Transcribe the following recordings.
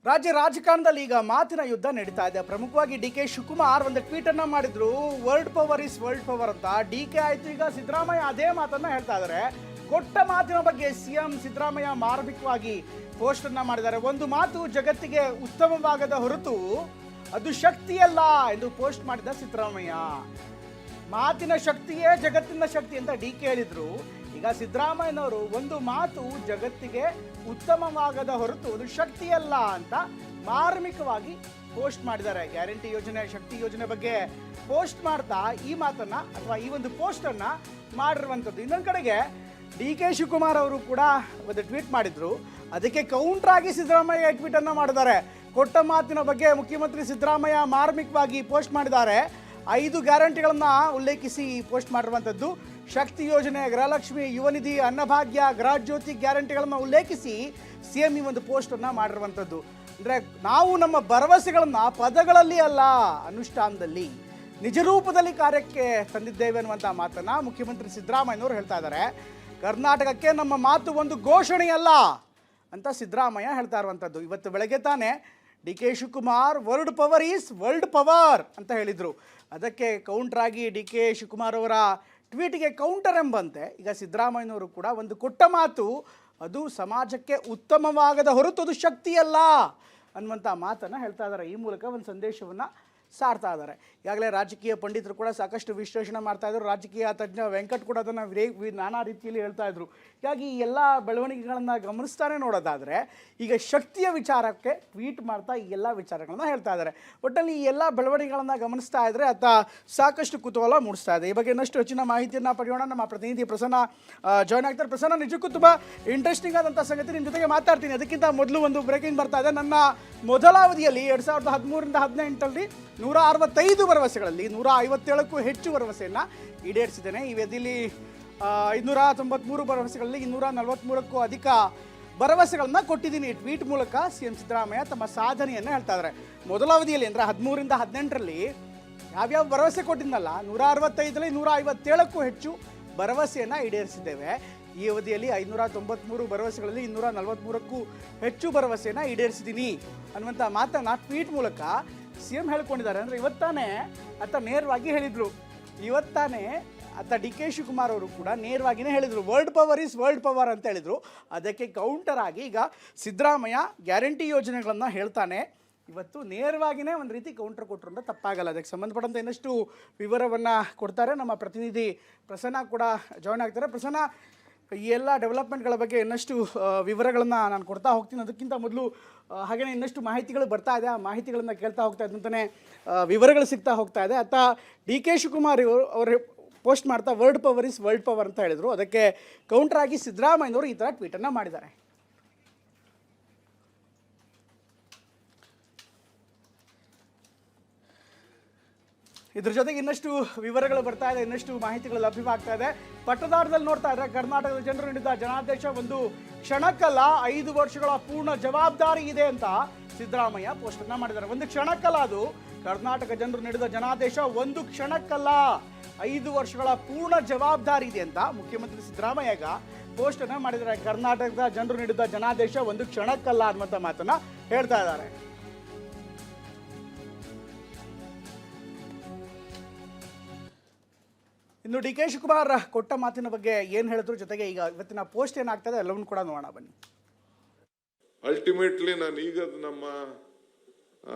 ರಾಜ್ಯ ರಾಜಕಾರಣದಲ್ಲಿ ಈಗ ಮಾತಿನ ಯುದ್ಧ ನಡೀತಾ ಇದೆ. ಪ್ರಮುಖವಾಗಿ ಡಿ.ಕೆ. ಶಿವಕುಮಾರ್ ಒಂದು ಟ್ವೀಟ್ ಅನ್ನ ಮಾಡಿದ್ರು, world power is world power ಅಂತ. ಡಿ.ಕೆ. ಆಯ್ತು, ಈಗ ಸಿದ್ದರಾಮಯ್ಯ ಅದೇ ಮಾತನ್ನ ಹೇಳ್ತಾ ಇದ್ದಾರೆ. ಕೊಟ್ಟ ಮಾತಿನ ಬಗ್ಗೆ ಸಿಎಂ ಸಿದ್ದರಾಮಯ್ಯ ಮಾರ್ಮಿಕವಾಗಿ ಪೋಸ್ಟ್ ಅನ್ನ ಮಾಡಿದ್ದಾರೆ. ಒಂದು ಮಾತು ಜಗತ್ತಿಗೆ ಉತ್ತಮವಾಗದ ಹೊರತು ಅದು ಶಕ್ತಿಯಲ್ಲ ಎಂದು ಪೋಸ್ಟ್ ಮಾಡಿದ ಸಿದ್ದರಾಮಯ್ಯ. ಮಾತಿನ ಶಕ್ತಿಯೇ ಜಗತ್ತಿನ ಶಕ್ತಿ ಅಂತ ಡಿ.ಕೆ. ಹೇಳಿದ್ರು. ಈಗ ಸಿದ್ದರಾಮಯ್ಯನವರು ಒಂದು ಮಾತು ಜಗತ್ತಿಗೆ ಉತ್ತಮವಾಗದ ಹೊರತು ಅದು ಶಕ್ತಿಯಲ್ಲ ಅಂತ ಮಾರ್ಮಿಕವಾಗಿ ಪೋಸ್ಟ್ ಮಾಡಿದ್ದಾರೆ. ಗ್ಯಾರಂಟಿ ಯೋಜನೆ, ಶಕ್ತಿ ಯೋಜನೆ ಬಗ್ಗೆ ಪೋಸ್ಟ್ ಮಾಡ್ತಾ ಈ ಮಾತನ್ನ ಅಥವಾ ಈ ಒಂದು ಪೋಸ್ಟ್ ಅನ್ನ ಮಾಡಿರುವಂಥದ್ದು. ಇನ್ನೊಂದು ಕಡೆಗೆ ಡಿ.ಕೆ. ಶಿವಕುಮಾರ್ ಅವರು ಕೂಡ ಒಂದು ಟ್ವೀಟ್ ಮಾಡಿದ್ರು. ಅದಕ್ಕೆ ಕೌಂಟರ್ ಆಗಿ ಸಿದ್ದರಾಮಯ್ಯ ಟ್ವೀಟ್ ಅನ್ನ ಮಾಡಿದ್ದಾರೆ. ಕೊಟ್ಟ ಮಾತಿನ ಬಗ್ಗೆ ಮುಖ್ಯಮಂತ್ರಿ ಸಿದ್ದರಾಮಯ್ಯ ಮಾರ್ಮಿಕವಾಗಿ ಪೋಸ್ಟ್ ಮಾಡಿದ್ದಾರೆ. 5 ಗ್ಯಾರಂಟಿಗಳನ್ನ ಉಲ್ಲೇಖಿಸಿ ಪೋಸ್ಟ್ ಮಾಡಿರುವಂಥದ್ದು. ಶಕ್ತಿ ಯೋಜನೆ, ಗೃಹಲಕ್ಷ್ಮಿ, ಯುವ ನಿಧಿ, ಅನ್ನಭಾಗ್ಯ, ಗೃಹ ಜ್ಯೋತಿ ಗ್ಯಾರಂಟಿಗಳನ್ನ ಉಲ್ಲೇಖಿಸಿ ಸಿಎಂ ಈ ಒಂದು ಪೋಸ್ಟ್ ಅನ್ನ ಮಾಡಿರುವಂಥದ್ದು. ಅಂದ್ರೆ ನಾವು ನಮ್ಮ ಭರವಸೆಗಳನ್ನ ಪದಗಳಲ್ಲಿ ಅಲ್ಲ, ಅನುಷ್ಠಾನದಲ್ಲಿ ನಿಜ ರೂಪದಲ್ಲಿ ಕಾರ್ಯಕ್ಕೆ ತಂದಿದ್ದೇವೆ ಅನ್ನುವಂಥ ಮಾತನ್ನ ಮುಖ್ಯಮಂತ್ರಿ ಸಿದ್ದರಾಮಯ್ಯನವರು ಹೇಳ್ತಾ ಇದ್ದಾರೆ. ಕರ್ನಾಟಕಕ್ಕೆ ನಮ್ಮ ಮಾತು ಒಂದು ಘೋಷಣೆಯಲ್ಲ ಅಂತ ಸಿದ್ದರಾಮಯ್ಯ ಹೇಳ್ತಾ ಇರುವಂಥದ್ದು. ಇವತ್ತು ಬೆಳಗ್ಗೆ ತಾನೇ D K. Shivakumar world power is world power ಅಂತ ಹೇಳಿದರು. ಅದಕ್ಕೆ ಕೌಂಟರ್ ಆಗಿ ಡಿ.ಕೆ. ಶಿವಕುಮಾರ್ ಅವರ ಟ್ವೀಟ್ಗೆ ಕೌಂಟರ್ ಎಂಬಂತೆ ಈಗ ಸಿದ್ದರಾಮಯ್ಯನವರು ಕೂಡ ಒಂದು ಕೊಟ್ಟ ಮಾತು ಅದು ಸಮಾಜಕ್ಕೆ ಉತ್ತಮವಾಗದ ಹೊರತು ಅದು ಶಕ್ತಿಯಲ್ಲ ಅನ್ನುವಂಥ ಮಾತನ್ನು ಹೇಳ್ತಾ ಇದ್ದಾರೆ. ಈ ಮೂಲಕ ಒಂದು ಸಂದೇಶವನ್ನು ಸಾರ್ತಾ ಇದ್ದಾರೆ. ಈಗಾಗಲೇ ರಾಜಕೀಯ ಪಂಡಿತರು ಕೂಡ ಸಾಕಷ್ಟು ವಿಶ್ಲೇಷಣೆ ಮಾಡ್ತಾ ಇದ್ರು. ರಾಜಕೀಯ ತಜ್ಞ ವೆಂಕಟ್ ಕೂಡ ಅದನ್ನು ನಾನಾ ರೀತಿಯಲ್ಲಿ ಹೇಳ್ತಾ ಇದ್ರು. ಹೀಗಾಗಿ ಈ ಎಲ್ಲ ಬೆಳವಣಿಗೆಗಳನ್ನು ಗಮನಿಸ್ತಾನೆ ನೋಡೋದಾದರೆ ಈಗ ಶಕ್ತಿಯ ವಿಚಾರಕ್ಕೆ ಟ್ವೀಟ್ ಮಾಡ್ತಾ ಈ ಎಲ್ಲ ವಿಚಾರಗಳನ್ನ ಹೇಳ್ತಾ ಇದ್ದಾರೆ. ಒಟ್ಟಲ್ಲಿ ಈ ಎಲ್ಲ ಬೆಳವಣಿಗೆಗಳನ್ನು ಗಮನಿಸ್ತಾ ಇದ್ದರೆ ಅತ್ತ ಸಾಕಷ್ಟು ಕುತೂಹಲ ಮೂಡಿಸ್ತಾ ಇದೆ. ಈ ಬಗ್ಗೆ ಇನ್ನಷ್ಟು ಹೆಚ್ಚಿನ ಮಾಹಿತಿಯನ್ನು ಪಡೆಯೋಣ. ನಮ್ಮ ಪ್ರತಿನಿಧಿ ಪ್ರಸನ್ನ ಜಾಯ್ನ್ ಆಗ್ತಾರೆ. ಪ್ರಸನ್ನ, ನಿಜಕ್ಕೂ ತುಂಬ ಇಂಟ್ರೆಸ್ಟಿಂಗ್ ಆದಂಥ ಸಂಗತಿ, ನಿಮ್ಮ ಜೊತೆಗೆ ಮಾತಾಡ್ತೀನಿ. ಅದಕ್ಕಿಂತ ಮೊದಲು ಒಂದು ಬ್ರೇಕಿಂಗ್ ಬರ್ತಾ ಇದೆ. ನನ್ನ ಮೊದಲ ಅವಧಿಯಲ್ಲಿ 2013ರಿಂದ 2018ರಲ್ಲಿ 165 ಭರವಸೆಗಳಲ್ಲಿ 157ಕ್ಕೂ ಹೆಚ್ಚು ಭರವಸೆಯನ್ನು ಈಡೇರಿಸಿದ್ದೇನೆ. ಈ ಅವಧಿಯಲ್ಲಿ 593 ಭರವಸೆಗಳಲ್ಲಿ 243ಕ್ಕೂ ಅಧಿಕ ಭರವಸೆಗಳನ್ನ ಕೊಟ್ಟಿದ್ದೀನಿ. ಟ್ವೀಟ್ ಮೂಲಕ ಸಿಎಂ ಸಿದ್ದರಾಮಯ್ಯ ತಮ್ಮ ಸಾಧನೆಯನ್ನು ಹೇಳ್ತಾ ಇದ್ದಾರೆ. ಮೊದಲ ಅವಧಿಯಲ್ಲಿ ಅಂದರೆ 13ರಿಂದ 18ರಲ್ಲಿ ಯಾವ್ಯಾವ ಭರವಸೆ ಕೊಟ್ಟಿದ್ನಲ್ಲ, 165ರಲ್ಲಿ 157ಕ್ಕೂ ಹೆಚ್ಚು ಭರವಸೆಯನ್ನು ಈಡೇರಿಸಿದ್ದೇವೆ. ಈ ಅವಧಿಯಲ್ಲಿ 593 ಭರವಸೆಗಳಲ್ಲಿ 243ಕ್ಕೂ ಹೆಚ್ಚು ಭರವಸೆಯನ್ನು ಈಡೇರಿಸಿದ್ದೀನಿ ಅನ್ನುವಂಥ ಮಾತನ್ನು ಟ್ವೀಟ್ ಮೂಲಕ ಸಿಎಂ ಹೇಳ್ಕೊಂಡಿದ್ದಾರೆ. ಅಂದರೆ ಇವತ್ತಾನೇ ಆತ ನೇರವಾಗಿ ಹೇಳಿದರು. ಇವತ್ತಾನೇ ಆತ ಡಿ.ಕೆ. ಶಿವಕುಮಾರ್ ಅವರು ಕೂಡ ನೇರವಾಗಿಯೇ ಹೇಳಿದರು, world power is world power ಅಂತ ಹೇಳಿದರು. ಅದಕ್ಕೆ ಕೌಂಟರ್ ಆಗಿ ಈಗ ಸಿದ್ದರಾಮಯ್ಯ ಗ್ಯಾರಂಟಿ ಯೋಜನೆಗಳನ್ನು ಹೇಳ್ತಾನೆ. ಇವತ್ತು ನೇರವಾಗಿಯೇ ಒಂದು ರೀತಿ ಕೌಂಟರ್ ಕೊಟ್ಟರು ಅಂತ ತಪ್ಪಾಗಲ್ಲ. ಅದಕ್ಕೆ ಸಂಬಂಧಪಟ್ಟಂತೆ ಇನ್ನಷ್ಟು ವಿವರವನ್ನು ಕೊಡ್ತಾರೆ ನಮ್ಮ ಪ್ರತಿನಿಧಿ ಪ್ರಸನ್ನ ಕೂಡ ಜಾಯ್ನ್ ಆಗ್ತಾರೆ. ಪ್ರಸನ್ನ, ಈ ಎಲ್ಲ ಡೆವಲಪ್ಮೆಂಟ್ಗಳ ಬಗ್ಗೆ ಇನ್ನಷ್ಟು ವಿವರಗಳನ್ನು ನಾನು ಕೊಡ್ತಾ ಹೋಗ್ತೀನಿ. ಅದಕ್ಕಿಂತ ಮೊದಲು ಹಾಗೆಯೇ ಇನ್ನಷ್ಟು ಮಾಹಿತಿಗಳು ಬರ್ತಾ ಇದೆ. ಆ ಮಾಹಿತಿಗಳನ್ನು ಕೇಳ್ತಾ ಹೋಗ್ತಾ ಇದ್ದಂತಲೇ ವಿವರಗಳು ಸಿಗ್ತಾ ಹೋಗ್ತಾ ಇದೆ. ಅತ್ತ ಡಿ.ಕೆ. ಶಿವಕುಮಾರ್ ಅವರು ಪೋಸ್ಟ್ ಮಾಡ್ತಾ world power is world power ಅಂತ ಹೇಳಿದರು. ಅದಕ್ಕೆ ಕೌಂಟರ್ ಆಗಿ ಸಿದ್ದರಾಮಯ್ಯನವರು ಈ ಥರ ಟ್ವೀಟನ್ನು ಮಾಡಿದ್ದಾರೆ. ಇದ್ರ ಜೊತೆಗೆ ಇನ್ನಷ್ಟು ವಿವರಗಳು ಬರ್ತಾ ಇದೆ, ಇನ್ನಷ್ಟು ಮಾಹಿತಿಗಳು ಲಭ್ಯವಾಗ್ತಾ ಇದೆ. ಪಟ್ಟದಾರದಲ್ಲಿ ನೋಡ್ತಾ ಇದ್ರೆ ಕರ್ನಾಟಕದ ಜನರು ನೀಡಿದ ಜನಾದೇಶ ಒಂದು ಕ್ಷಣಕ್ಕಲ್ಲ 5 ವರ್ಷಗಳ ಪೂರ್ಣ ಜವಾಬ್ದಾರಿ ಇದೆ ಅಂತ ಸಿದ್ದರಾಮಯ್ಯ ಪೋಸ್ಟ್ ಅನ್ನ ಮಾಡಿದ್ದಾರೆ. ಒಂದು ಕ್ಷಣಕ್ಕಲ್ಲ, ಅದು ಕರ್ನಾಟಕ ಜನರು ನೀಡಿದ ಜನಾದೇಶ ಒಂದು ಕ್ಷಣಕ್ಕಲ್ಲ 5 ವರ್ಷಗಳ ಪೂರ್ಣ ಜವಾಬ್ದಾರಿ ಇದೆ ಅಂತ ಮುಖ್ಯಮಂತ್ರಿ ಸಿದ್ದರಾಮಯ್ಯ ಪೋಸ್ಟ್ ಅನ್ನ ಮಾಡಿದ್ದಾರೆ. ಕರ್ನಾಟಕದ ಜನರು ನೀಡಿದ ಜನಾದೇಶ ಒಂದು ಕ್ಷಣಕ್ಕಲ್ಲ ಅನ್ನುವಂಥ ಮಾತನ್ನ ಹೇಳ್ತಾ ಇದ್ದಾರೆ. ಇನ್ನು ಡಿ.ಕೆ. ಶಿವಕುಮಾರ್ ಕೊಟ್ಟ ಮಾತಿನ ಬಗ್ಗೆ ಏನು ಹೇಳಿದ್ರು, ಜೊತೆಗೆ ಈಗ ಇವತ್ತಿನ ಪೋಸ್ಟ್ ಏನಾಗ್ತದೆ ಎಲ್ಲವನ್ನೂ ಕೂಡ ನೋಡೋಣ ಬನ್ನಿ. ಅಲ್ಟಿಮೇಟ್ಲಿ ನಾನು ಈಗ ನಮ್ಮ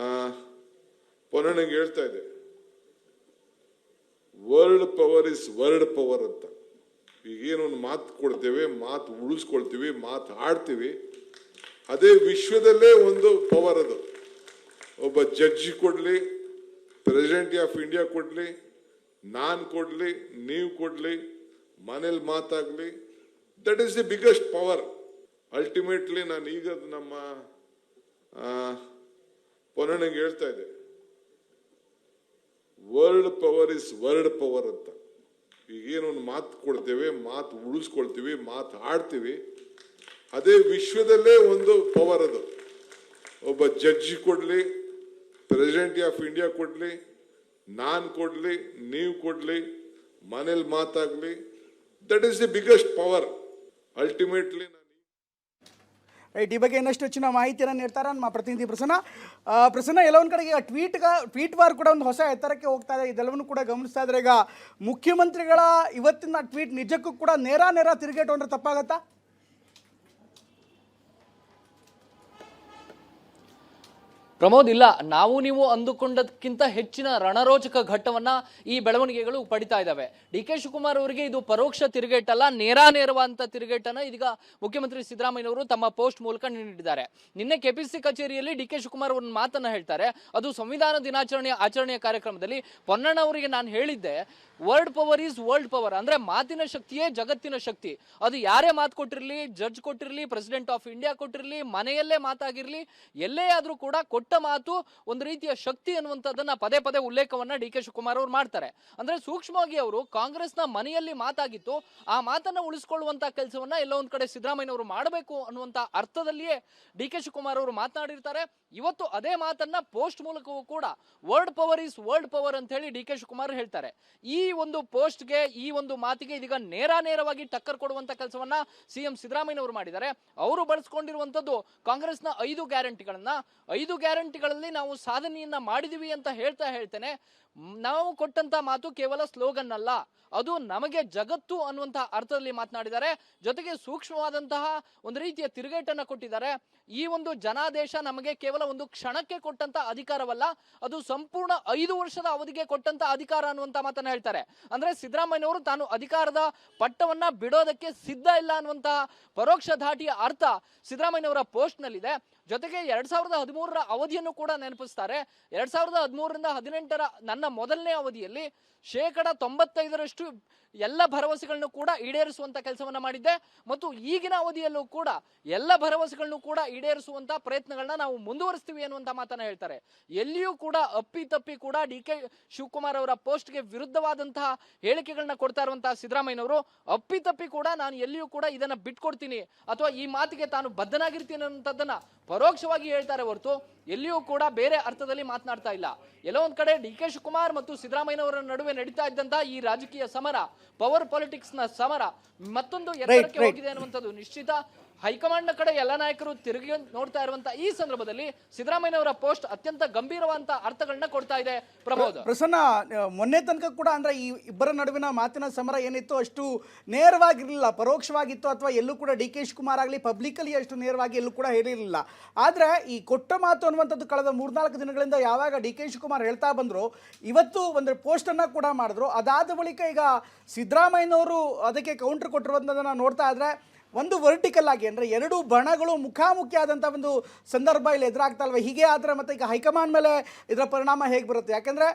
ಪೊನ್ನಣ್ಣಂಗೆ ಹೇಳ್ತಾ ಇದ್ದೆ, world power is world power ಅಂತ. ಈಗೇನೊಂದು ಮಾತು ಕೊಡ್ತೇವೆ, ಮಾತು ಉಳಿಸ್ಕೊಳ್ತೀವಿ, ಮಾತು ಆಡ್ತೀವಿ, ಅದೇ ವಿಶ್ವದಲ್ಲೇ ಒಂದು ಪವರ್. ಅದು ಒಬ್ಬ ಜಡ್ಜಿ ಕೊಡ್ಲಿ, ಪ್ರೆಸಿಡೆಂಟ್ ಆಫ್ ಇಂಡಿಯಾ ಕೊಡ್ಲಿ, ನಾನು ಕೊಡ್ಲಿ, ನೀವು ಕೊಡ್ಲಿ, ಮನೇಲಿ ಮಾತಾಗ್ಲಿ, that is the biggest power. Ultimately ನಾನು ಈಗ ನಮ್ಮ ಪೊನ್ನಣ್ಣಂಗೆ ಹೇಳ್ತಾ ಇದ್ದೆ, world power is world power ಅಂತ. ಈಗೇನೊಂದು ಮಾತು ಕೊಡ್ತೇವೆ, ಮಾತು ಉಳಿಸ್ಕೊಳ್ತೀವಿ, ಮಾತು ಆಡ್ತೀವಿ, ಅದೇ ವಿಶ್ವದಲ್ಲೇ ಒಂದು ಪವರ್. ಅದು ಒಬ್ಬ ಜಡ್ಜಿ ಕೊಡ್ಲಿ, ಪ್ರೆಸಿಡೆಂಟ್ ಆಫ್ ಇಂಡಿಯಾ ಕೊಡ್ಲಿ, ನಾನು ಕೊಡ್ಲಿ, ನೀವು ಕೊಡ್ಲಿ, ಮನೇಲಿ ಮಾತಾಗ್ಲಿ, that is the biggest power. Ultimately right, ಈ ಬಗ್ಗೆ ಇನ್ನಷ್ಟು ಹೆಚ್ಚಿನ ಮಾಹಿತಿಯನ್ನು ನೀಡ್ತಾರೆ ನಮ್ಮ ಪ್ರತಿನಿಧಿ ಪ್ರಸನ್ನ. ಪ್ರಸನ್ನ, ಎಲ್ಲ ಒಂದು ಕಡೆಗೆ ಟ್ವೀಟ್ ವಾರ್ ಕೂಡ ಒಂದು ಹೊಸ ಎತ್ತರಕ್ಕೆ ಹೋಗ್ತಾ ಇದೆ. ಇದೆಲ್ಲವನ್ನು ಕೂಡ ಗಮನಿಸ್ತಾ ಇದ್ರೆ ಈಗ ಮುಖ್ಯಮಂತ್ರಿಗಳ ಇವತ್ತಿನ ಟ್ವೀಟ್ ನಿಜಕ್ಕೂ ಕೂಡ ನೇರ ತಿರುಗೇಟು ಅಂದ್ರೆ ತಪ್ಪಾಗತ್ತಾ? ಪ್ರಮೋದ್, ಇಲ್ಲ, ನಾವು ನೀವು ಅಂದುಕೊಂಡದಕ್ಕಿಂತ ಹೆಚ್ಚಿನ ರಣರೋಚಕ ಘಟ್ಟವನ್ನ ಈ ಬೆಳವಣಿಗೆಗಳು ಪಡಿತಾ ಇದ್ದಾವೆ. ಡಿ ಕೆ ಶಿವಕುಮಾರ್ ಅವರಿಗೆ ಇದು ಪರೋಕ್ಷ ತಿರುಗೇಟಲ್ಲ, ನೇರವಾದಂತ ತಿರುಗೇಟನ್ನ ಇದೀಗ ಮುಖ್ಯಮಂತ್ರಿ ಸಿದ್ದರಾಮಯ್ಯನವರು ತಮ್ಮ ಪೋಸ್ಟ್ ಮೂಲಕ ನೀಡಿದ್ದಾರೆ. ನಿನ್ನೆ ಕೆಪಿಸಿಸಿ ಕಚೇರಿಯಲ್ಲಿ ಡಿ ಕೆ ಶಿವಕುಮಾರ್ ಒಂದು ಮಾತನ್ನ ಹೇಳ್ತಾರೆ. ಅದು ಸಂವಿಧಾನ ದಿನಾಚರಣೆಯ ಆಚರಣೆಯ ಕಾರ್ಯಕ್ರಮದಲ್ಲಿ ಪೊನ್ನಣ್ಣ ಅವರಿಗೆ ನಾನು ಹೇಳಿದ್ದೆ, word power is world power, ಅಂದ್ರೆ ಮಾತಿನ ಶಕ್ತಿಯೇ ಜಗತ್ತಿನ ಶಕ್ತಿ. ಅದು ಯಾರೇ ಮಾತು ಕೊಟ್ಟಿರ್ಲಿ, ಜಡ್ಜ್ ಕೊಟ್ಟಿರ್ಲಿ, ಪ್ರೆಸಿಡೆಂಟ್ ಆಫ್ ಇಂಡಿಯಾ ಕೊಟ್ಟಿರ್ಲಿ, ಮನೆಯಲ್ಲೇ ಮಾತಾಗಿರ್ಲಿ, ಎಲ್ಲೇ ಆದ್ರೂ ಕೂಡ ಕೊಟ್ಟ ಮಾತು ಒಂದು ರೀತಿಯ ಶಕ್ತಿ ಅನ್ನುವಂಥದ್ದನ್ನ ಪದೇ ಉಲ್ಲೇಖವನ್ನ ಡಿ ಕೆ ಶಿವಕುಮಾರ್ ಅವರು ಮಾಡ್ತಾರೆ. ಅಂದ್ರೆ ಸೂಕ್ಷ್ಮವಾಗಿ ಅವರು ಕಾಂಗ್ರೆಸ್ನ ಮನೆಯಲ್ಲಿ ಮಾತಾಗಿತ್ತು, ಆ ಮಾತನ್ನ ಉಳಿಸ್ಕೊಳ್ಳುವಂತ ಕೆಲಸವನ್ನ ಎಲ್ಲೋ ಒಂದ್ ಕಡೆ ಸಿದ್ದರಾಮಯ್ಯನವರು ಮಾಡಬೇಕು ಅನ್ನುವಂತ ಅರ್ಥದಲ್ಲಿಯೇ ಡಿ ಕೆ ಶಿವಕುಮಾರ್ ಅವರು ಮಾತನಾಡಿರ್ತಾರೆ. ಇವತ್ತು ಅದೇ ಮಾತನ್ನ ಪೋಸ್ಟ್ ಮೂಲಕವೂ ಕೂಡ word power is world power ಅಂತ ಹೇಳಿ ಡಿ ಕೆ ಶಿವಕುಮಾರ್ ಹೇಳ್ತಾರೆ. ಈ ಒಂದು ಪೋಸ್ಟ್ಗೆ, ಈ ಒಂದು ಮಾತಿಗೆ ಇದೀಗ ನೇರವಾಗಿ ಟಕ್ಕರ್ ಕೊಡುವಂತ ಕೆಲಸವನ್ನ ಸಿಎಂ ಸಿದ್ದರಾಮಯ್ಯನವರು ಮಾಡಿದ್ದಾರೆ. ಅವರು ಬಳಸ್ಕೊಂಡಿರುವಂತದ್ದು ಕಾಂಗ್ರೆಸ್ನ 5 ಗ್ಯಾರಂಟಿಗಳನ್ನ. 5 ಗ್ಯಾರಂಟಿಗಳಲ್ಲಿ ನಾವು ಸಾಧನೆಯನ್ನ ಮಾಡಿದೀವಿ ಅಂತ ಹೇಳ್ತೇನೆ. ನಾವು ಕೊಟ್ಟಂತ ಮಾತು ಕೇವಲ ಸ್ಲೋಗನ್ ಅಲ್ಲ, ಅದು ನಮಗೆ ಜಗತ್ತು ಅನ್ನುವಂತಹ ಅರ್ಥದಲ್ಲಿ ಮಾತನಾಡಿದ್ದಾರೆ. ಜೊತೆಗೆ ಸೂಕ್ಷ್ಮವಾದಂತಹ ಒಂದು ರೀತಿಯ ತಿರುಗೇಟನ್ನ ಕೊಟ್ಟಿದ್ದಾರೆ. ಈ ಒಂದು ಜನಾದೇಶ ನಮಗೆ ಕೇವಲ ಒಂದು ಕ್ಷಣಕ್ಕೆ ಕೊಟ್ಟಂತ ಅಧಿಕಾರವಲ್ಲ, ಅದು ಸಂಪೂರ್ಣ 5 ವರ್ಷದ ಅವಧಿಗೆ ಕೊಟ್ಟಂತ ಅಧಿಕಾರ ಅನ್ನುವಂತ ಮಾತನ್ನ ಹೇಳ್ತಾರೆ. ಅಂದ್ರೆ ಸಿದ್ದರಾಮಯ್ಯನವರು ತಾನು ಅಧಿಕಾರದ ಪಟ್ಟವನ್ನ ಬಿಡೋದಕ್ಕೆ ಸಿದ್ಧ ಇಲ್ಲ ಅನ್ನುವಂತಹ ಪರೋಕ್ಷ ಧಾಟಿಯ ಅರ್ಥ ಸಿದ್ದರಾಮಯ್ಯನವರ ಪೋಸ್ಟ್ ನಲ್ಲಿದೆ. ಜೊತೆಗೆ 2013ರ ಅವಧಿಯನ್ನು ಕೂಡ ನೆನಪಿಸ್ತಾರೆ. 2013ರಿಂದ 18ರ ನನ್ನ ಮೊದಲನೇ ಅವಧಿಯಲ್ಲಿ 95% ಎಲ್ಲ ಭರವಸೆಗಳನ್ನು ಕೂಡ ಈಡೇರಿಸುವಂತ ಕೆಲಸವನ್ನ ಮಾಡಿದ್ದೆ ಮತ್ತು ಈಗಿನ ಅವಧಿಯಲ್ಲೂ ಕೂಡ ಎಲ್ಲ ಭರವಸೆಗಳನ್ನು ಕೂಡ ಈಡೇರಿಸುವಂತ ಪ್ರಯತ್ನಗಳನ್ನ ನಾವು ಮುಂದುವರಿಸ್ತೀವಿ ಅನ್ನುವಂತ ಮಾತನ್ನ ಹೇಳ್ತಾರೆ. ಎಲ್ಲಿಯೂ ಕೂಡ ಅಪ್ಪಿತಪ್ಪಿ ಕೂಡ ಡಿ ಕೆ ಶಿವಕುಮಾರ್ ಅವರ ಪೋಸ್ಟ್ಗೆ ವಿರುದ್ಧವಾದಂತಹ ಹೇಳಿಕೆಗಳನ್ನ ಕೊಡ್ತಾ ಇರುವಂತಹ ಸಿದ್ದರಾಮಯ್ಯನವರು ಅಪ್ಪಿತಪ್ಪಿ ಕೂಡ ನಾನು ಎಲ್ಲಿಯೂ ಕೂಡ ಇದನ್ನ ಬಿಟ್ಕೊಡ್ತೀನಿ ಅಥವಾ ಈ ಮಾತಿಗೆ ತಾನು ಬದ್ಧನಾಗಿರ್ತೀನಿ ಅನ್ನುವಂಥದ್ದನ್ನ ಪರೋಕ್ಷವಾಗಿ ಹೇಳ್ತಾರೆ ಹೊರತು ಎಲ್ಲಿಯೂ ಕೂಡ ಬೇರೆ ಅರ್ಥದಲ್ಲಿ ಮಾತನಾಡ್ತಾ ಇಲ್ಲ. ಎಲ್ಲೋ ಒಂದ್ ಕಡೆ ಡಿ ಕೆ ಶಿವಕುಮಾರ್ ಮತ್ತು ಸಿದ್ದರಾಮಯ್ಯನವರ ನಡುವೆ ನಡೀತಾ ಇದ್ದಂತಹ ಈ ರಾಜಕೀಯ ಸಮರ, ಪವರ್ ಪಾಲಿಟಿಕ್ಸ್ ನ ಸಮರ ಮತ್ತೊಂದು ಎತ್ತರಕ್ಕೆ ಹೋಗಿದೆ ಅನ್ನುವಂಥದ್ದು ನಿಶ್ಚಿತ. ಹೈಕಮಾಂಡ್ ನ ಕಡೆ ಎಲ್ಲ ನಾಯಕರು ತಿರುಗಿ ನೋಡ್ತಾ ಇರುವಂತಹ ಈ ಸಂದರ್ಭದಲ್ಲಿ ಸಿದ್ದರಾಮಯ್ಯನವರ ಪೋಸ್ಟ್ ಅತ್ಯಂತ ಗಂಭೀರವಾದಂತಹ ಅರ್ಥಗಳನ್ನ ಕೊಡ್ತಾ ಇದೆ. ಪ್ರಮೋದ್, ಪ್ರಸನ್ನ, ಮೊನ್ನೆ ತನಕ ಕೂಡ ಅಂದ್ರೆ ಈ ಇಬ್ಬರ ನಡುವಿನ ಮಾತಿನ ಸಮರ ಏನಿತ್ತು ಅಷ್ಟು ನೇರವಾಗಿರಲಿಲ್ಲ, ಪರೋಕ್ಷವಾಗಿತ್ತು. ಅಥವಾ ಎಲ್ಲೂ ಕೂಡ ಡಿ ಕೆ ಶಿವಕುಮಾರ್ ಆಗಲಿ ಪಬ್ಲಿಕಲಿ ಅಷ್ಟು ನೇರವಾಗಿ ಎಲ್ಲೂ ಕೂಡ ಹೇಳಿರಲಿಲ್ಲ. ಆದ್ರೆ ಈ ಕೊಟ್ಟ ಮಾತು ಅನ್ನುವಂಥದ್ದು ಕಳೆದ 3-4 ದಿನಗಳಿಂದ ಯಾವಾಗ ಡಿ ಕೆ ಶಿವಕುಮಾರ್ ಹೇಳ್ತಾ ಬಂದ್ರು, ಇವತ್ತು ಒಂದು ಪೋಸ್ಟ್ ಅನ್ನ ಕೂಡ ಮಾಡಿದ್ರು. ಅದಾದ ಬಳಿಕ ಈಗ ಸಿದ್ದರಾಮಯ್ಯನವರು ಅದಕ್ಕೆ ಕೌಂಟರ್ ಕೊಟ್ಟಿರುವಂಥದ್ದನ್ನ ನೋಡ್ತಾ ಇದ್ರೆ ಒಂದು ವರ್ಟಿಕಲ್ ಆಗಿ ಅಂದರೆ 2 ಬಣಗಳು ಮುಖಾಮುಖಿ ಆದಂಥ ಒಂದು ಸಂದರ್ಭ ಇಲ್ಲಿ ಎದುರಾಗ್ತಾ ಇಲ್ವ? ಹೀಗೆ ಆದರೆ ಮತ್ತೆ ಈಗ ಹೈಕಮಾಂಡ್ ಮೇಲೆ ಇದರ ಪರಿಣಾಮ ಹೇಗೆ ಬರುತ್ತೆ? ಯಾಕೆಂದರೆ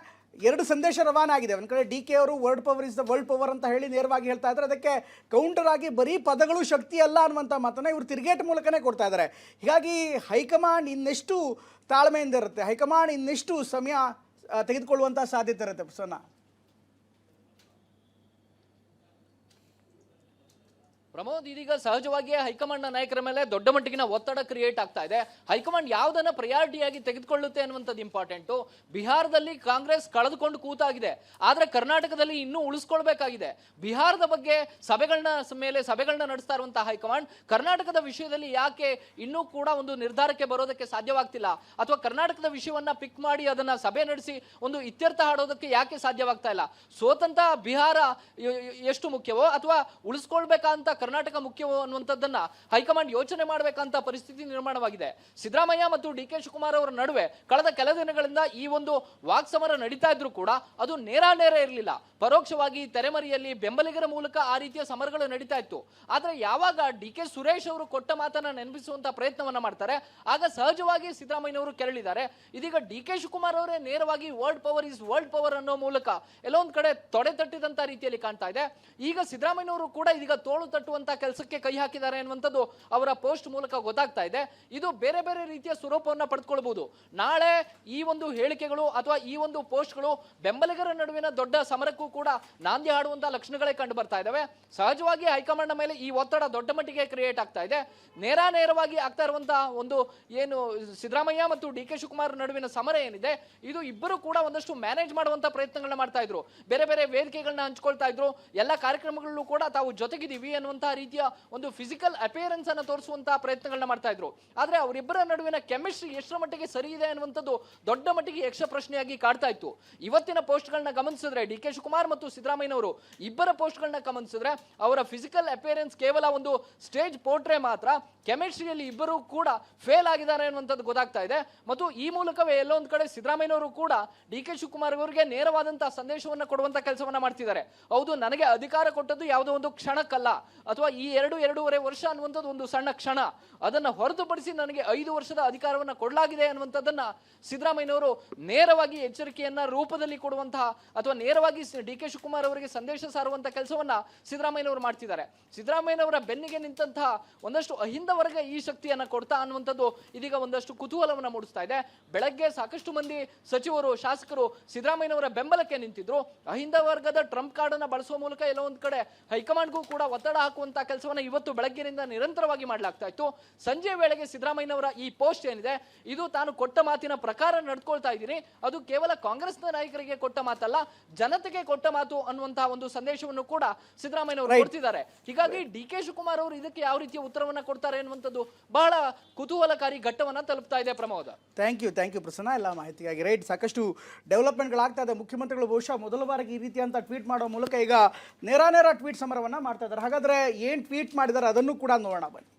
2 ಸಂದೇಶ ರವಾನೆ ಆಗಿದೆ. ಒಂದು ಕಡೆ ಡಿ ಕೆ ಅವರು word power is the world power ಅಂತ ಹೇಳಿ ನೇರವಾಗಿ ಹೇಳ್ತಾ ಇದ್ದಾರೆ, ಅದಕ್ಕೆ ಕೌಂಟರ್ ಆಗಿ ಬರೀ ಪದಗಳು ಶಕ್ತಿ ಅಲ್ಲ ಅನ್ನುವಂಥ ಮಾತನ್ನು ಇವರು ತಿರುಗೇಟು ಮೂಲಕನೇ ಕೊಡ್ತಾ ಇದ್ದಾರೆ. ಹೀಗಾಗಿ ಹೈಕಮಾಂಡ್ ಇನ್ನೆಷ್ಟು ತಾಳ್ಮೆಯಿಂದ ಇರುತ್ತೆ, ಹೈಕಮಾಂಡ್ ಇನ್ನೆಷ್ಟು ಸಮಯ ತೆಗೆದುಕೊಳ್ಳುವಂಥ ಸಾಧ್ಯತೆ ಇರುತ್ತೆ ಪ್ರಸನ್ನ? ಪ್ರಮೋದ್, ಇದೀಗ ಸಹಜವಾಗಿಯೇ ಹೈಕಮಾಂಡ್ ನಾಯಕರ ಮೇಲೆ ದೊಡ್ಡ ಮಟ್ಟಿಗಿನ ಒತ್ತಡ ಕ್ರಿಯೇಟ್ ಆಗ್ತಾ ಇದೆ. ಹೈಕಮಾಂಡ್ ಯಾವುದನ್ನ ಪ್ರಯಾರಿಟಿಯಾಗಿ ತೆಗೆದುಕೊಳ್ಳುತ್ತೆ ಅನ್ನುವಂಥದ್ದು ಇಂಪಾರ್ಟೆಂಟು. ಬಿಹಾರದಲ್ಲಿ ಕಾಂಗ್ರೆಸ್ ಕಳೆದುಕೊಂಡು ಕೂತಾಗಿದೆ, ಆದ್ರೆ ಕರ್ನಾಟಕದಲ್ಲಿ ಇನ್ನೂ ಉಳಿಸ್ಕೊಳ್ಬೇಕಾಗಿದೆ. ಬಿಹಾರದ ಬಗ್ಗೆ ಸಭೆಗಳನ್ನ ನಡೆಸ್ತಾ ಇರುವಂತಹ ಹೈಕಮಾಂಡ್ ಕರ್ನಾಟಕದ ವಿಷಯದಲ್ಲಿ ಯಾಕೆ ಇನ್ನೂ ಕೂಡ ಒಂದು ನಿರ್ಧಾರಕ್ಕೆ ಬರೋದಕ್ಕೆ ಸಾಧ್ಯವಾಗ್ತಿಲ್ಲ, ಅಥವಾ ಕರ್ನಾಟಕದ ವಿಷಯವನ್ನ ಪಿಕ್ ಮಾಡಿ ಅದನ್ನ ಸಭೆ ನಡೆಸಿ ಒಂದು ಇತ್ಯರ್ಥ ಹಾಡೋದಕ್ಕೆ ಯಾಕೆ ಸಾಧ್ಯವಾಗ್ತಾ ಇಲ್ಲ? ಸೋತಂತ ಬಿಹಾರ ಎಷ್ಟು ಮುಖ್ಯವೋ ಅಥವಾ ಉಳಿಸ್ಕೊಳ್ಬೇಕಂತ ಕರ್ನಾಟಕ ಮುಖ್ಯವೋ ಅನ್ನುವಂಥದ್ದನ್ನ ಹೈಕಮಾಂಡ್ ಯೋಚನೆ ಮಾಡಬೇಕಂತ ಪರಿಸ್ಥಿತಿ ನಿರ್ಮಾಣವಾಗಿದೆ. ಸಿದ್ದರಾಮಯ್ಯ ಮತ್ತು ಡಿ ಕೆ ಶಿವಕುಮಾರ್ ಅವರ ನಡುವೆ ಕಳೆದ ಕೆಲ ದಿನಗಳಿಂದ ಈ ಒಂದು ವಾಕ್ಸಮರ ನಡೀತಾ ಇದ್ರು ಕೂಡ ಅದು ನೇರ ಇರಲಿಲ್ಲ, ಪರೋಕ್ಷವಾಗಿ ತೆರೆಮರೆಯಲ್ಲಿ ಬೆಂಬಲಿಗರ ಮೂಲಕ ಆ ರೀತಿಯ ಸಮರಗಳು ನಡೀತಾ ಇತ್ತು. ಆದ್ರೆ ಯಾವಾಗ ಡಿ ಕೆ ಸುರೇಶ್ ಅವರು ಕೊಟ್ಟ ಮಾತನ್ನ ನೆನಪಿಸುವಂತ ಪ್ರಯತ್ನವನ್ನ ಮಾಡ್ತಾರೆ, ಆಗ ಸಹಜವಾಗಿ ಸಿದ್ದರಾಮಯ್ಯನವರು ಕೆರಳಿದ್ದಾರೆ. ಇದೀಗ ಡಿ ಕೆ ಶಿವಕುಮಾರ್ ಅವರೇ ನೇರವಾಗಿ world power is world power ಅನ್ನೋ ಮೂಲಕ ಎಲ್ಲೊಂದ್ ಕಡೆ ತೊಡೆ ತಟ್ಟಿದಂತ ರೀತಿಯಲ್ಲಿ ಕಾಣ್ತಾ ಇದೆ. ಈಗ ಸಿದ್ದರಾಮಯ್ಯನವರು ಕೂಡ ಇದೀಗ ತೋಳು ತಟ್ಟುವಂತ ಕೆಲಸಕ್ಕೆ ಕೈ ಹಾಕಿದ್ದಾರೆ ಅನ್ನುವಂಥದ್ದು ಅವರ ಪೋಸ್ಟ್ ಮೂಲಕ ಗೊತ್ತಾಗ್ತಾ ಇದೆ. ಇದು ಬೇರೆ ಬೇರೆ ರೀತಿಯ ಸ್ವರೂಪವನ್ನ ಪಡೆದುಕೊಳ್ಳಬಹುದು. ನಾಳೆ ಈ ಒಂದು ಹೇಳಿಕೆಗಳು ಅಥವಾ ಈ ಒಂದು ಪೋಸ್ಟ್ಗಳು ಬೆಂಬಲಿಗರ ನಡುವಿನ ದೊಡ್ಡ ಸಮರಕ್ಕೂ ಕೂಡ ನಾಂದಿ ಹಾಡುವಂತಹ ಲಕ್ಷಣಗಳೇ ಕಂಡು ಬರ್ತಾ ಇದಾವೆ. ಸಹಜವಾಗಿ ಹೈಕಮಾಂಡ್ ಮೇಲೆ ಈ ಒತ್ತಡ ದೊಡ್ಡ ಮಟ್ಟಿಗೆ ಕ್ರಿಯೇಟ್ ಆಗ್ತಾ ಇದೆ. ನೇರವಾಗಿ ಆಗ್ತಾ ಇರುವಂತಹ ಒಂದು ಏನು ಸಿದ್ದರಾಮಯ್ಯ ಮತ್ತು ಡಿ ಕೆ ಶಿವಕುಮಾರ್ ನಡುವಿನ ಸಮರ ಏನಿದೆ, ಇದು ಇಬ್ಬರು ಕೂಡ ಒಂದಷ್ಟು ಮ್ಯಾನೇಜ್ ಮಾಡುವಂತ ಪ್ರಯತ್ನಗಳನ್ನ ಮಾಡ್ತಾ ಇದ್ರು. ಬೇರೆ ಬೇರೆ ವೇದಿಕೆಗಳನ್ನ ಹಂಚ್ಕೊಳ್ತಾ ಇದ್ರು. ಎಲ್ಲ ಕಾರ್ಯಕ್ರಮಗಳಲ್ಲೂ ಕೂಡ ತಾವು ಜೊತೆಗಿದ್ದೀವಿ ಅನ್ನುವಂತ ಅನ್ನುವಂತಹ ರೀತಿಯ ಒಂದು ಫಿಸಿಕಲ್ ಅಪಿಯರೆನ್ಸ್ ಅನ್ನು ತೋರಿಸುವಂತಹ ಪ್ರಯತ್ನಗಳನ್ನ ಮಾಡ್ತಾ ಇದ್ರು. ಆದ್ರೆ ಅವರಿಬ್ಬರ ನಡುವಿನ ಕೆಮಿಸ್ಟ್ರಿ ಎಷ್ಟರ ಮಟ್ಟಿಗೆ ಸರಿ ಇದೆ ಅನ್ನುವಂಥದ್ದು ದೊಡ್ಡ ಮಟ್ಟಿಗೆ ಯಕ್ಷ ಪ್ರಶ್ನೆಯಾಗಿ ಕಾಡ್ತಾ ಇತ್ತು. ಇವತ್ತಿನ ಪೋಸ್ಟ್ಗಳನ್ನ ಗಮನಿಸಿದ್ರೆ ಡಿ ಕೆ ಶಿವಕುಮಾರ್ ಮತ್ತು ಸಿದ್ದರಾಮಯ್ಯನವರು ಇಬ್ಬರ ಪೋಸ್ಟ್ಗಳನ್ನ ಗಮನಿಸಿದ್ರೆ ಅವರ ಫಿಸಿಕಲ್ ಅಪಿಯರೆನ್ಸ್ ಕೇವಲ ಒಂದು ಸ್ಟೇಜ್ ಪೋರ್ಟ್ರೇ ಮಾತ್ರ, ಕೆಮಿಸ್ಟ್ರಿಯಲ್ಲಿ ಇಬ್ಬರು ಕೂಡ ಫೇಲ್ ಆಗಿದ್ದಾರೆ ಅನ್ನುವಂಥದ್ದು ಗೊತ್ತಾಗ್ತಾ ಇದೆ. ಮತ್ತು ಈ ಮೂಲಕವೇ ಎಲ್ಲೋ ಒಂದ್ ಕಡೆ ಸಿದ್ದರಾಮಯ್ಯನವರು ಕೂಡ ಡಿ ಕೆ ಶಿವಕುಮಾರ್ ಅವರಿಗೆ ನೇರವಾದಂತಹ ಸಂದೇಶವನ್ನು ಕೊಡುವಂತ ಕೆಲಸವನ್ನ ಮಾಡ್ತಿದ್ದಾರೆ. ಹೌದು, ನನಗೆ ಅಧಿಕಾರ ಕೊಟ್ಟದ್ದು ಯಾವುದೋ ಒಂದು ಕ್ಷಣಕ್ಕಲ್ಲ, ಅಥವಾ ಈ 2-2.5 ವರ್ಷ ಅನ್ನುವಂಥದ್ದು ಒಂದು ಸಣ್ಣ ಕ್ಷಣ, ಅದನ್ನ ಹೊರತುಪಡಿಸಿ ನನಗೆ 5 ವರ್ಷದ ಅಧಿಕಾರವನ್ನ ಕೊಡಲಾಗಿದೆ ಅನ್ನುವಂಥದ್ದನ್ನ ಸಿದ್ದರಾಮಯ್ಯನವರು ನೇರವಾಗಿ ಎಚ್ಚರಿಕೆಯನ್ನ ರೂಪದಲ್ಲಿ ಕೊಡುವಂತಹ ಅಥವಾ ನೇರವಾಗಿ ಡಿ ಕೆ ಶಿವಕುಮಾರ್ ಅವರಿಗೆ ಸಂದೇಶ ಸಾರುವಂತಹ ಕೆಲಸವನ್ನ ಸಿದ್ದರಾಮಯ್ಯನವರು ಮಾಡ್ತಿದ್ದಾರೆ. ಸಿದ್ದರಾಮಯ್ಯನವರ ಬೆನ್ನಿಗೆ ನಿಂತಹ ಒಂದಷ್ಟು ಅಹಿಂದ ವರ್ಗ ಈ ಶಕ್ತಿಯನ್ನ ಕೊಡ್ತಾ ಅನ್ನುವಂಥದ್ದು ಇದೀಗ ಒಂದಷ್ಟು ಕುತೂಹಲವನ್ನ ಮೂಡಿಸ್ತಾ ಇದೆ. ಬೆಳಗ್ಗೆ ಸಾಕಷ್ಟು ಮಂದಿ ಸಚಿವರು, ಶಾಸಕರು ಸಿದ್ದರಾಮಯ್ಯನವರ ಬೆಂಬಲಕ್ಕೆ ನಿಂತಿದ್ರು. ಅಹಿಂದ ವರ್ಗದ ಟ್ರಂಪ್ ಕಾರ್ಡ್ ಅನ್ನ ಬಳಸುವ ಮೂಲಕ ಎಲ್ಲೋ ಒಂದ್ ಕಡೆ ಹೈಕಮಾಂಡ್ಗೂ ಕೂಡ ಒತ್ತಡ ಹಾಕುವಂತ ಕೆಲಸವನ್ನ ಇವತ್ತು ಬೆಳಗ್ಗಿನಿಂದ ನಿರಂತರವಾಗಿ ಮಾಡಲಾಗ್ತಾ ಇತ್ತು. ಸಂಜೆ ವೇಳೆಗೆ ಸಿದ್ದರಾಮಯ್ಯನವರ ಈ ಪೋಸ್ಟ್ ಏನಿದೆ, ಇದು ತಾನು ಕೊಟ್ಟ ಮಾತಿನ ಪ್ರಕಾರ ನಡ್ಕೊಳ್ತಾ ಇದ್ದೀನಿ, ಅದು ಕೇವಲ ಕಾಂಗ್ರೆಸ್ನ ನಾಯಕರಿಗೆ ಕೊಟ್ಟ ಮಾತಲ್ಲ, ಜನತೆಗೆ ಕೊಟ್ಟ ಮಾತು ಅನ್ನುವಂತಹ ಒಂದು ಸಂದೇಶವನ್ನು ಕೂಡ ಸಿದ್ದರಾಮಯ್ಯನವರು ಕೊಡ್ತಿದ್ದಾರೆ. ಹೀಗಾಗಿ ಡಿ ಕೆ ಶಿವಕುಮಾರ್ ಅವರು ಇದಕ್ಕೆ ಯಾವ ರೀತಿಯ ಉತ್ತರವನ್ನ ಕೊಡ್ತಾರೆ ಅನ್ನುವಂಥದ್ದು ಬಹಳ ಕುತೂಹಲಕಾರಿ ಘಟ್ಟವನ್ನ ತಲುಪ್ತಾ ಇದೆ. ಪ್ರಮೋದ, ಥ್ಯಾಂಕ್ ಯು ಪ್ರಸನ್ನ, ಎಲ್ಲ ಮಾಹಿತಿಗಾಗಿ. ರೈಟ್, ಸಾಕಷ್ಟು ಡೆವಲಪ್ಮೆಂಟ್ಗಳಾಗ್ತಾ ಇದೆ. ಮುಖ್ಯಮಂತ್ರಿಗಳು ಬಹುಶಃ ಮೊದಲ ಬಾರಿಗೆ ಈ ರೀತಿಯಂತ ಟ್ವೀಟ್ ಮಾಡೋ ಮೂಲಕ ಈಗ ನೇರ ಟ್ವೀಟ್ ಸಮರವನ್ನ ಮಾಡ್ತಾ ಇದ್ದಾರೆ. ಹಾಗಾದ್ರೆ ಏನ್ ಟ್ವೀಟ್ ಮಾಡಿದ್ದಾರೆ ಅದನ್ನು ಕೂಡ ನೋಡೋಣ ಬನ್ನಿ.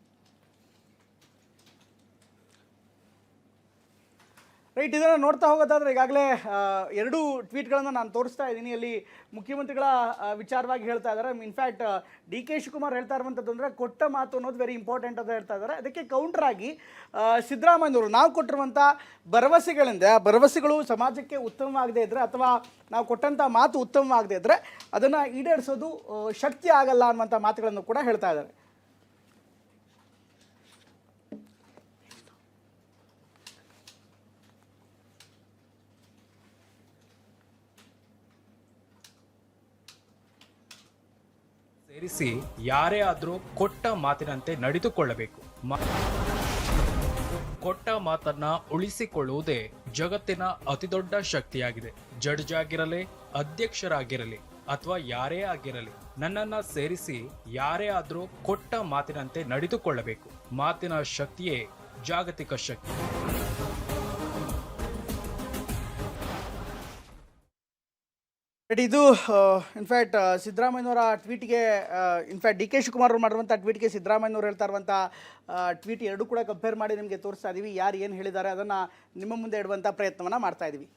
ರೈಟ್, ಇದನ್ನು ನೋಡ್ತಾ ಹೋಗೋದಾದ್ರೆ ಈಗಾಗಲೇ 2 ಟ್ವೀಟ್ಗಳನ್ನು ನಾನು ತೋರಿಸ್ತಾ ಇದ್ದೀನಿ. ಅಲ್ಲಿ ಮುಖ್ಯಮಂತ್ರಿಗಳ ವಿಚಾರವಾಗಿ ಹೇಳ್ತಾ ಇದ್ದಾರೆ. ಇನ್ಫ್ಯಾಕ್ಟ್ ಡಿ ಕೆ ಶಿವಕುಮಾರ್ ಹೇಳ್ತಾ ಇರುವಂಥದ್ದು ಅಂದರೆ ಕೊಟ್ಟ ಮಾತು ಅನ್ನೋದು ವೆರಿ ಇಂಪಾರ್ಟೆಂಟ್ ಅಂತ ಹೇಳ್ತಾ ಇದ್ದಾರೆ. ಅದಕ್ಕೆ ಕೌಂಟರ್ ಆಗಿ ಸಿದ್ದರಾಮಯ್ಯನವರು ನಾವು ಕೊಟ್ಟಿರುವಂಥ ಭರವಸೆಗಳಿಂದ ಭರವಸೆಗಳು ಸಮಾಜಕ್ಕೆ ಉತ್ತಮವಾಗದೇ ಇದ್ದರೆ ಅಥವಾ ನಾವು ಕೊಟ್ಟಂಥ ಮಾತು ಉತ್ತಮವಾಗದೇ ಇದ್ದರೆ ಅದನ್ನು ಈಡೇರಿಸೋದು ಶಕ್ತಿ ಆಗಲ್ಲ ಅನ್ನುವಂಥ ಮಾತುಗಳನ್ನು ಕೂಡ ಹೇಳ್ತಾ ಇದ್ದಾರೆ. ಸೇರಿಸಿ ಯಾರೇ ಆದ್ರೂ ಕೊಟ್ಟ ಮಾತಿನಂತೆ ನಡೆದುಕೊಳ್ಳಬೇಕು. ಕೊಟ್ಟ ಮಾತನ್ನ ಉಳಿಸಿಕೊಳ್ಳುವುದೇ ಜಗತ್ತಿನ ಅತಿದೊಡ್ಡ ಶಕ್ತಿಯಾಗಿದೆ. ಜಡ್ಜ್ ಆಗಿರಲಿ, ಅಧ್ಯಕ್ಷರಾಗಿರಲಿ ಅಥವಾ ಯಾರೇ ಆಗಿರಲಿ, ನನ್ನನ್ನ ಸೇರಿಸಿ ಯಾರೇ ಆದ್ರೂ ಕೊಟ್ಟ ಮಾತಿನಂತೆ ನಡೆದುಕೊಳ್ಳಬೇಕು. ಮಾತಿನ ಶಕ್ತಿಯೇ ಜಾಗತಿಕ ಶಕ್ತಿ. ಇದು ಇನ್ಫ್ಯಾಕ್ಟ್ ಸಿದ್ದರಾಮಯ್ಯನವರ ಟ್ವೀಟ್ಗೆ ಇನ್ಫ್ಯಾಕ್ಟ್ ಡಿ ಕೆ ಶಿವಕುಮಾರ್ ಅವರು ಮಾಡಿರುವಂಥ ಟ್ವೀಟ್ಗೆ ಸಿದ್ದರಾಮಯ್ಯನವರು ಹೇಳ್ತಾ ಇರುವಂಥ ಟ್ವೀಟ್ ಎರಡೂ ಕೂಡ ಕಂಪೇರ್ ಮಾಡಿ ನಿಮಗೆ ತೋರಿಸ್ತಾ ಇದ್ದೀವಿ. ಯಾರು ಏನು ಹೇಳಿದ್ದಾರೆ ಅದನ್ನು ನಿಮ್ಮ ಮುಂದೆ ಇಡುವಂಥ ಪ್ರಯತ್ನವನ್ನು ಮಾಡ್ತಾ ಇದ್ದೀವಿ.